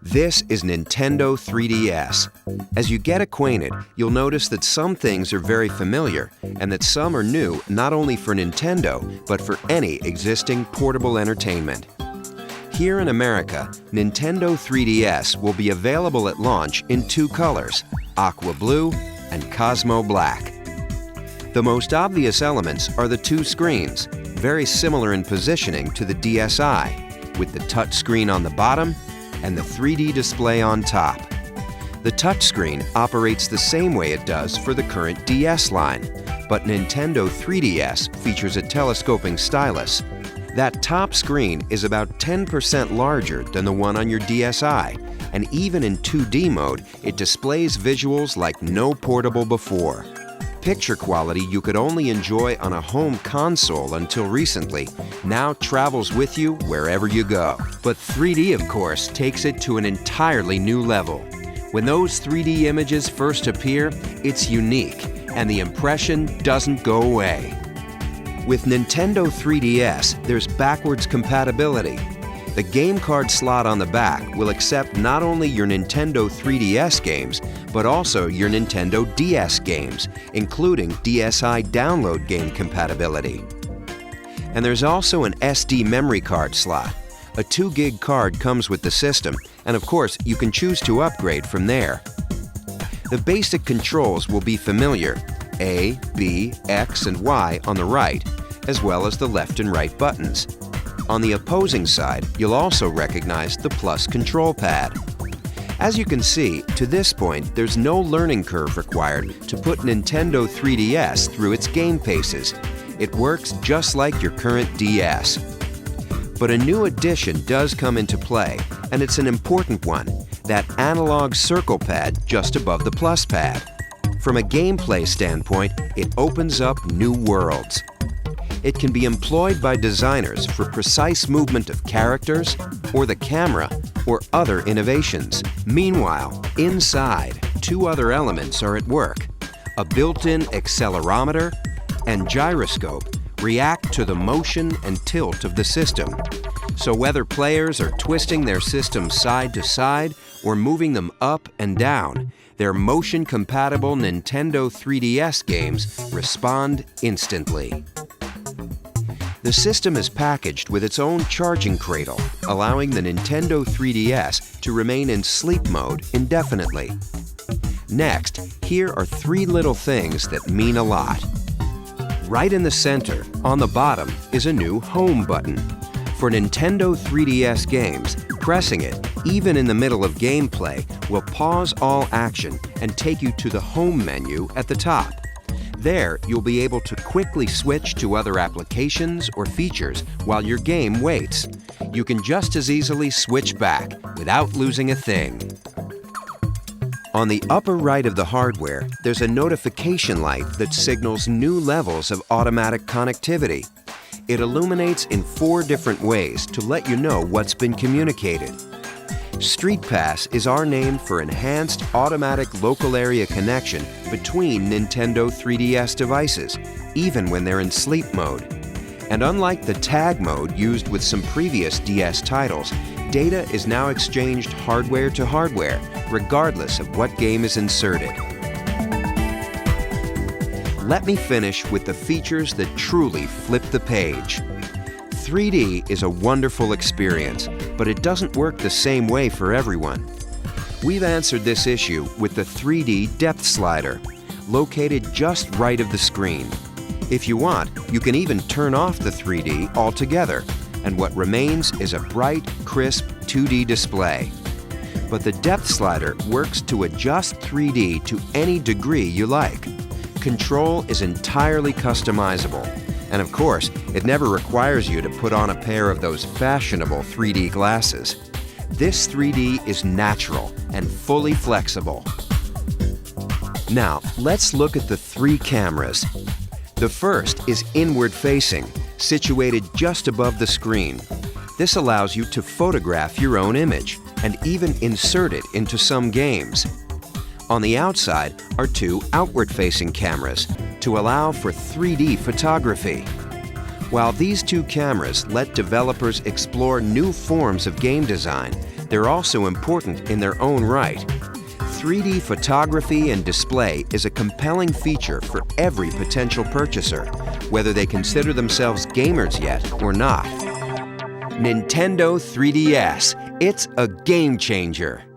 This is Nintendo 3DS. As you get acquainted, you'll notice that some things are very familiar and that some are new not only for Nintendo, but for any existing portable entertainment. Here in America, Nintendo 3DS will be available at launch in two colors, Aqua Blue and Cosmo Black. The most obvious elements are the two screens, very similar in positioning to the DSi, with the touchscreen on the bottom and the 3D display on top. The touchscreen operates the same way it does for the current DS line, but Nintendo 3DS features a telescoping stylus. That top screen is about 10% larger than the one on your DSi, and even in 2D mode, it displays visuals like no portable before. Picture quality you could only enjoy on a home console until recently now travels with you wherever you go. But 3D, of course, takes it to an entirely new level. When those 3D images first appear, it's unique, and the impression doesn't go away. With Nintendo 3DS, there's backwards compatibility. The game card slot on the back will accept not only your Nintendo 3DS games, but also your Nintendo DS games, including DSi download game compatibility. And there's also an SD memory card slot. A 2 gig card comes with the system, and of course, you can choose to upgrade from there. The basic controls will be familiar: A, B, X, and Y on the right, as well as the left and right buttons. On the opposing side, you'll also recognize the plus control pad. As you can see, to this point, there's no learning curve required to put Nintendo 3DS through its game paces. It works just like your current DS. But a new addition does come into play, and it's an important one: that analog circle pad just above the plus pad. From a gameplay standpoint, it opens up new worlds. It can be employed by designers for precise movement of characters, or the camera, or other innovations. Meanwhile, inside, two other elements are at work. A built-in accelerometer and gyroscope react to the motion and tilt of the system. So whether players are twisting their system side to side or moving them up and down, their motion-compatible Nintendo 3DS games respond instantly. The system is packaged with its own charging cradle, allowing the Nintendo 3DS to remain in sleep mode indefinitely. Next, here are three little things that mean a lot. Right in the center, on the bottom, is a new Home button. For Nintendo 3DS games, pressing it, even in the middle of gameplay, will pause all action and take you to the Home menu at the top. There, you'll be able to quickly switch to other applications or features while your game waits. You can just as easily switch back without losing a thing. On the upper right of the hardware, there's a notification light that signals new levels of automatic connectivity. It illuminates in 4 different ways to let you know what's been communicated. Street Pass is our name for enhanced automatic local area connection between Nintendo 3DS devices, even when they're in sleep mode. And unlike the tag mode used with some previous DS titles, data is now exchanged hardware to hardware, regardless of what game is inserted. Let me finish with the features that truly flip the page. 3D is a wonderful experience, but it doesn't work the same way for everyone. We've answered this issue with the 3D depth slider, located just right of the screen. If you want, you can even turn off the 3D altogether, and what remains is a bright, crisp 2D display. But the depth slider works to adjust 3D to any degree you like. Control is entirely customizable. And of course, it never requires you to put on a pair of those fashionable 3D glasses. This 3D is natural and fully flexible. Now, let's look at the 3 cameras. The first is inward-facing, situated just above the screen. This allows you to photograph your own image and even insert it into some games. On the outside are 2 outward-facing cameras to allow for 3D photography. While these 2 cameras let developers explore new forms of game design, they're also important in their own right. 3D photography and display is a compelling feature for every potential purchaser, whether they consider themselves gamers yet or not. Nintendo 3DS. It's a game changer.